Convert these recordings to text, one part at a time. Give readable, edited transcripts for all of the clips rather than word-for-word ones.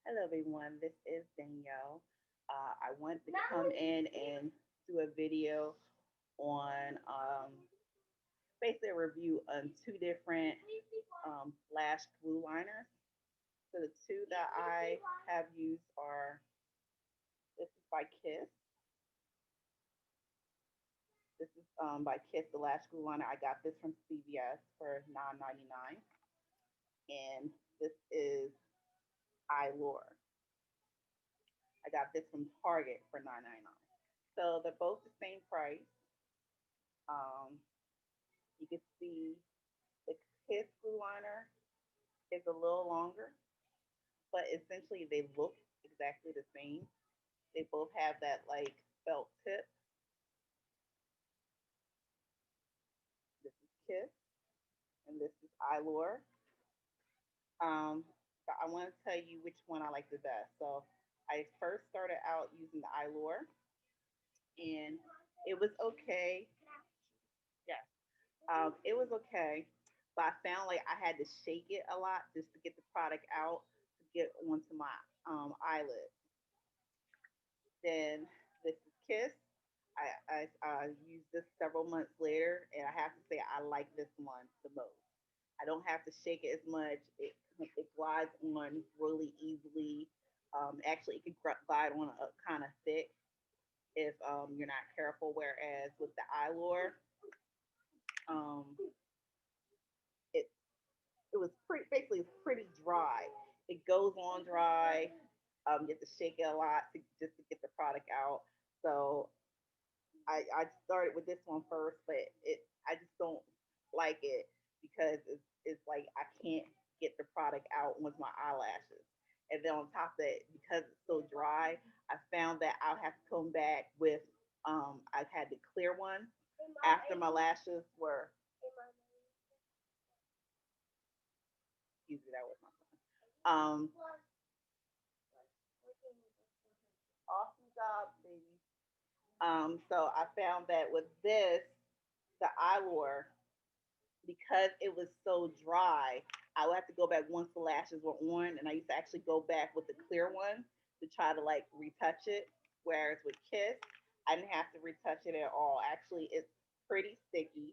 Hello, everyone. This is Danielle. I want to come in and do a video on basically a review on two different lash glue liners. So the two that I have used are this is by Kiss. This is by Kiss, the lash glue liner. I got this from CVS for $9.99, and this is Eylure. I got this from Target for $9.99. So they're both the same price. Um, you can see the Kiss glue liner is a little longer, but essentially they look exactly the same. They both have that like felt tip. This is Kiss and this is Eylure. So I want to tell you which one I like the best. So I first started out using the Eylure, and it was okay. Yes, it was okay, but I found like I had to shake it a lot just to get the product out to get onto my eyelid. Then this is Kiss. I used this several months later, and I have to say I like this one the most. I don't have to shake it as much. It glides on really easily. Actually, it can glide on a kind of thick if you're not careful. Whereas with the Eylure, um, it it was pretty basically it's pretty dry. It goes on dry. You have to shake it a lot just to get the product out. So I started with this one first, but I just don't like it because it's like I can't get the product out with my eyelashes. And then on top of that, because it's so dry, I found that I'll have to come back with I had the clear one after my lashes were excuse me, that was my phone. Awesome job, baby. So I found that with this, the Eylure, because it was so dry, I would have to go back once the lashes were on, and I used to actually go back with the clear one to try to like retouch it. Whereas with Kiss, I didn't have to retouch it at all. Actually, it's pretty sticky.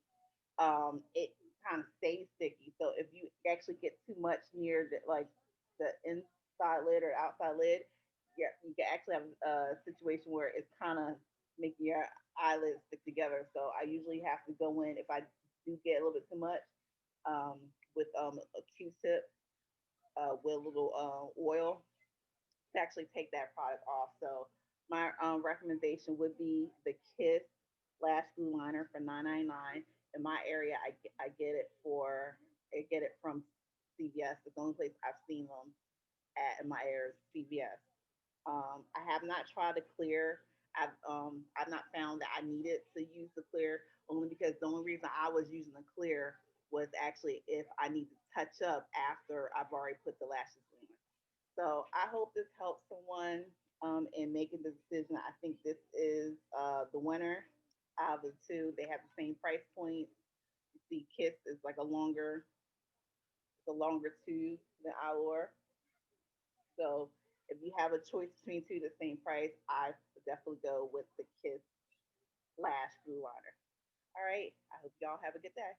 It kind of stays sticky. So if you actually get too much near the inside lid or outside lid, yeah, you can actually have a situation where it's kind of making your eyelids stick together. So I usually have to go in if I do get a little bit too much um, with a Q-tip with a little oil to actually take that product off. So my recommendation would be the Kiss Lash Glue Liner for $9.99. In my area, I get it for I get it from CVS. It's the only place I've seen them at in my area is CVS. I have not tried the clear. I've not found that I needed to use the clear only because the only reason I was using the clear was actually if I need to touch up after I've already put the lashes on. So I hope this helps someone in making the decision. I think this is the winner out of the two. They have the same price point. You see, Kiss is like it's a longer tube than Allure. So if you have a choice between two the same price, I would definitely go with the Kiss Lash Glue Liner. All right. I hope y'all have a good day.